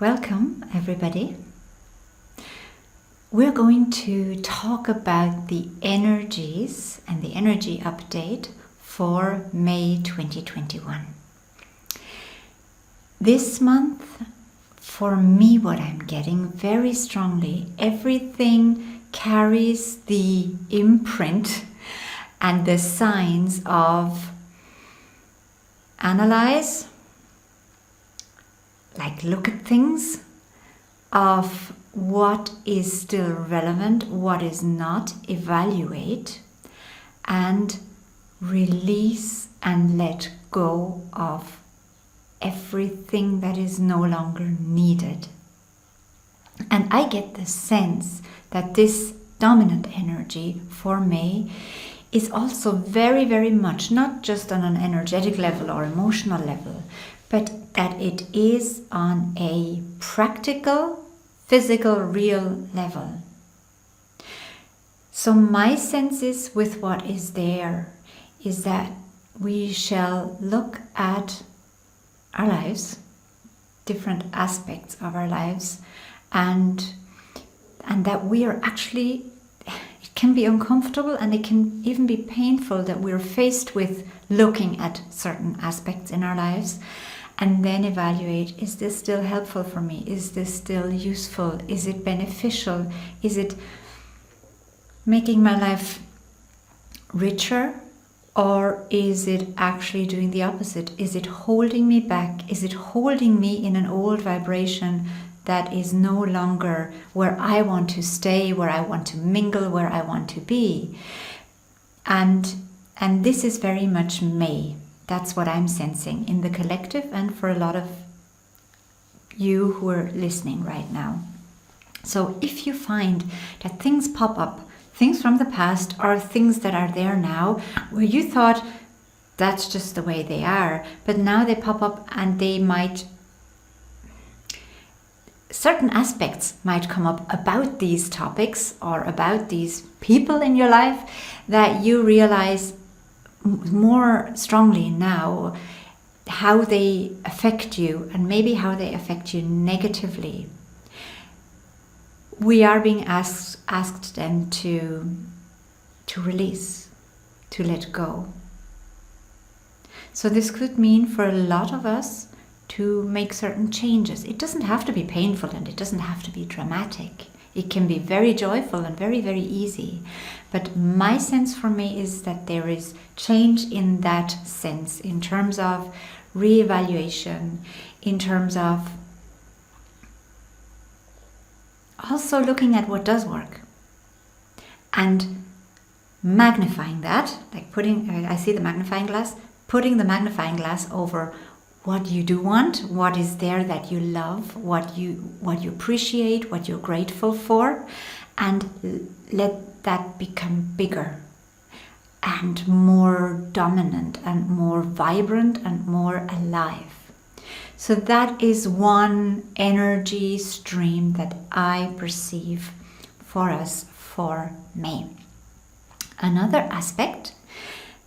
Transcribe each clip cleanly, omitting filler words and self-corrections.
Welcome, everybody. We're going to talk about the energies and the energy update for May 2021. This month, for me, what I'm getting very strongly, everything carries the imprint and the signs of analyze, like look at things, of what is still relevant, what is not, evaluate, and release and let go of everything that is no longer needed. And I get the sense that this dominant energy for May is also very, very much not just on an energetic level or emotional level, but that it is on a practical, physical, real level. So my sense is with what is there is that we shall look at our lives, different aspects of our lives, and that we are actually, it can be uncomfortable and it can even be painful that we're faced with looking at certain aspects in our lives and then evaluate, is this still helpful for me? Is this still useful? Is it beneficial? Is it making my life richer? Or is it actually doing the opposite? Is it holding me back? Is it holding me in an old vibration that is no longer where I want to stay, where I want to mingle, where I want to be? And this is very much May. That's what I'm sensing in the collective and for a lot of you who are listening right now. So if you find that things pop up, things from the past or things that are there now, where you thought that's just the way they are, but now they pop up and they might, certain aspects might come up about these topics or about these people in your life that you realize more strongly now how they affect you and maybe how they affect you negatively. We are being asked then to release, to let go. So this could mean for a lot of us to make certain changes. It doesn't have to be painful and it doesn't have to be dramatic. It can be very joyful and very, very easy. But my sense for me is that there is change in that sense, in terms of reevaluation, in terms of also looking at what does work and magnifying that, like I see the magnifying glass, putting the magnifying glass over what you do want, what is there that you love, what you appreciate, what you're grateful for, and let that become bigger and more dominant and more vibrant and more alive. So that is one energy stream that I perceive for us for May. Another aspect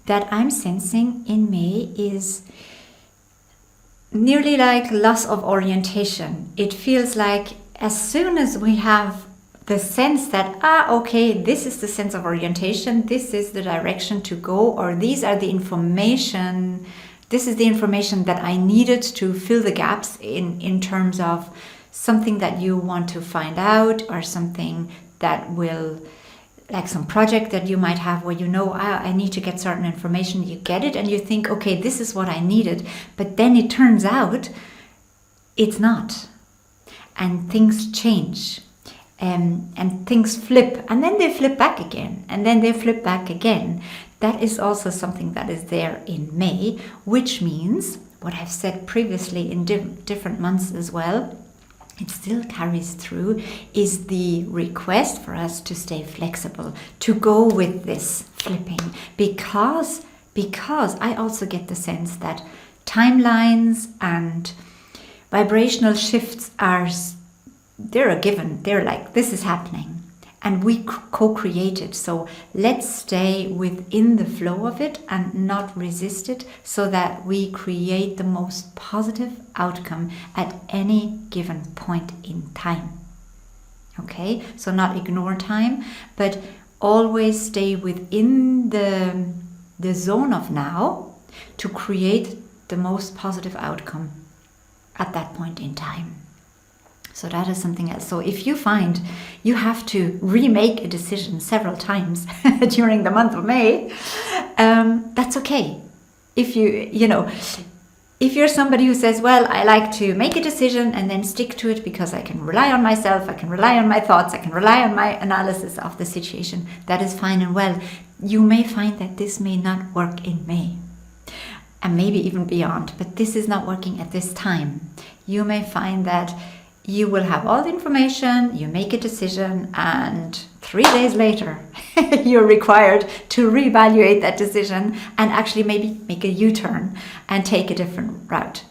that I'm sensing in May is nearly like loss of orientation. It feels like as soon as we have the sense that, okay, this is the sense of orientation, this is the direction to go, or these are the information, this is the information that I needed to fill the gaps in terms of something that you want to find out, or something that will, like some project that you might have where you know, I need to get certain information. You get it and you think, okay, this is what I needed. But then it turns out it's not. And things change. And things flip. And then they flip back again. And then they flip back again. That is also something that is there in May, which means what I've said previously in different months as well, it still carries through, is the request for us to stay flexible, to go with this flipping, because I also get the sense that timelines and vibrational shifts they're a given. They're like, this is happening. and we co-create it. So let's stay within the flow of it and not resist it, so that we create the most positive outcome at any given point in time. Okay, so not ignore time, but always stay within the zone of now to create the most positive outcome at that point in time. So that is something else. So if you find you have to remake a decision several times during the month of May, that's okay. If if you're somebody who says, well, I like to make a decision and then stick to it because I can rely on myself, I can rely on my thoughts, I can rely on my analysis of the situation, that is fine and well. You may find that this may not work in May, and maybe even beyond, but this is not working at this time. You may find that you will have all the information, you make a decision, and 3 days later you're required to reevaluate that decision and actually maybe make a U-turn and take a different route.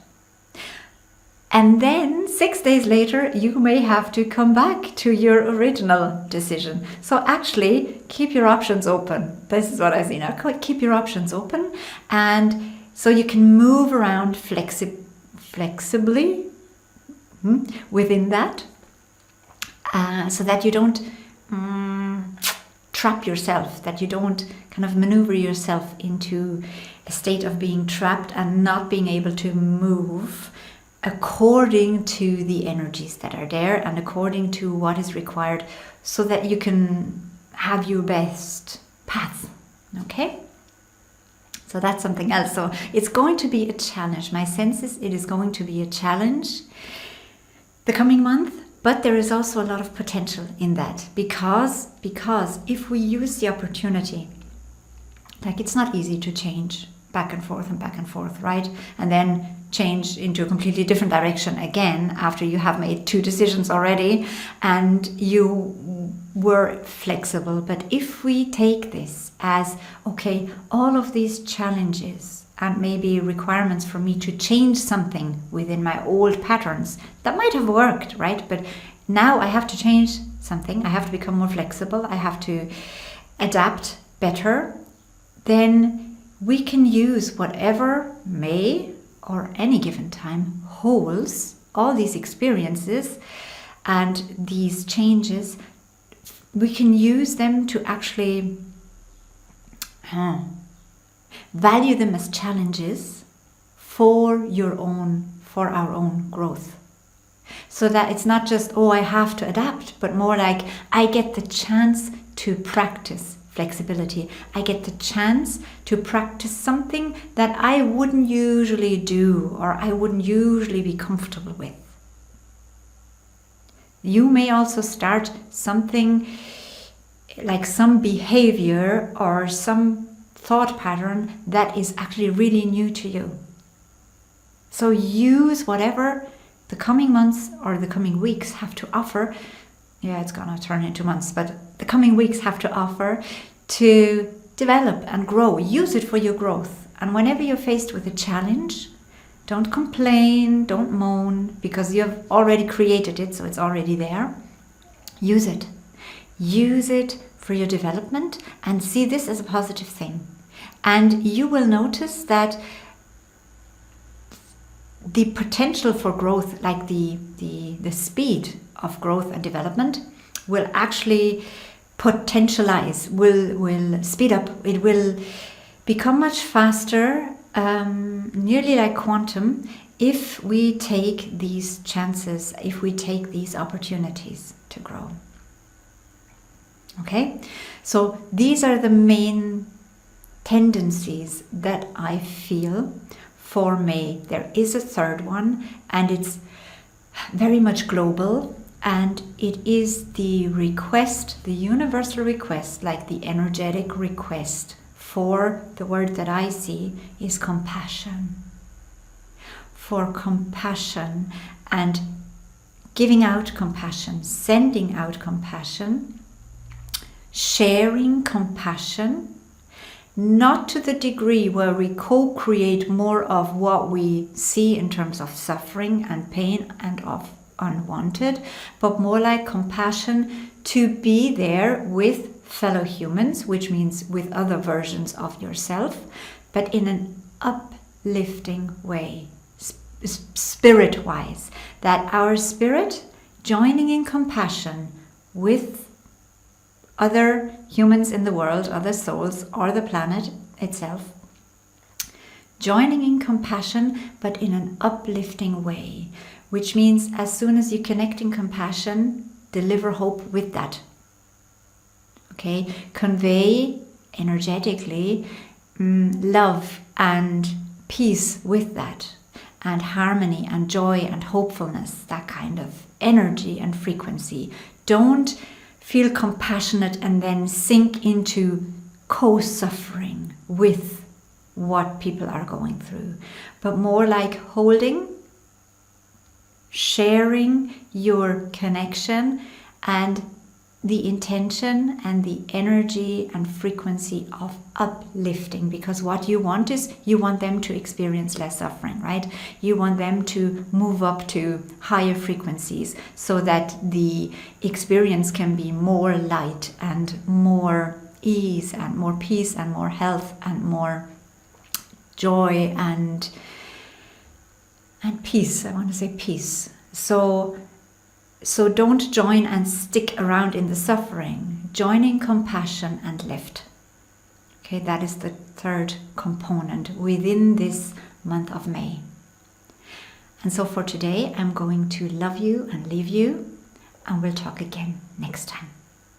And then 6 days later you may have to come back to your original decision. So actually keep your options open. This is what I see now. Keep your options open, and so you can move around flexibly within that, so that you don't trap yourself, that you don't kind of maneuver yourself into a state of being trapped and not being able to move according to the energies that are there and according to what is required, so that you can have your best path. Okay? So that's something else. So it's going to be a challenge. My sense is it is going to be a challenge the coming month, but there is also a lot of potential in that, because if we use the opportunity, like, it's not easy to change back and forth, right? And then change into a completely different direction again after you have made 2 decisions already and you were flexible. But if we take this as, okay, all of these challenges and maybe requirements for me to change something within my old patterns that might have worked, right? But now I have to change something. I have to become more flexible. I have to adapt better. Then we can use whatever May or any given time holds, all these experiences and these changes. We can use them to actually value them as challenges for our own growth. So that it's not just, oh, I have to adapt, but more like I get the chance to practice flexibility. I get the chance to practice something that I wouldn't usually do or I wouldn't usually be comfortable with. You may also start something like some behavior or some thought pattern that is actually really new to you. So use whatever the coming months or the coming weeks have to offer. Yeah, it's gonna turn into months, but the coming weeks have to offer to develop and grow. Use it for your growth. And whenever you're faced with a challenge, don't complain, don't moan, because you have already created it, so it's already there. Use it. Use it for your development and see this as a positive thing. And you will notice that the potential for growth, like the speed of growth and development, will actually potentialize, will speed up. It will become much faster, nearly like quantum, if we take these chances, if we take these opportunities to grow. Okay, so these are the main tendencies that I feel for May. There is a third one, and it's very much global, and it is the request, the universal request, like the energetic request for the word that I see is compassion. For compassion and giving out compassion, sending out compassion, sharing compassion, not to the degree where we co-create more of what we see in terms of suffering and pain and of unwanted, but more like compassion to be there with fellow humans, which means with other versions of yourself, but in an uplifting way, spirit-wise, that our spirit joining in compassion with other humans in the world, other souls, or the planet itself, joining in compassion, but in an uplifting way, which means as soon as you connect in compassion, deliver hope with that. Okay, convey energetically love and peace with that, and harmony and joy and hopefulness, that kind of energy and frequency. Don't feel compassionate and then sink into co-suffering with what people are going through, but more like holding, sharing your connection and the intention and the energy and frequency of uplifting, because what you want is you want them to experience less suffering, right? You want them to move up to higher frequencies so that the experience can be more light and more ease and more peace and more health and more joy and peace. I want to say peace. So don't join and stick around in the suffering. Join in compassion and lift. Okay, that is the third component within this month of May. And so for today, I'm going to love you and leave you, and we'll talk again next time.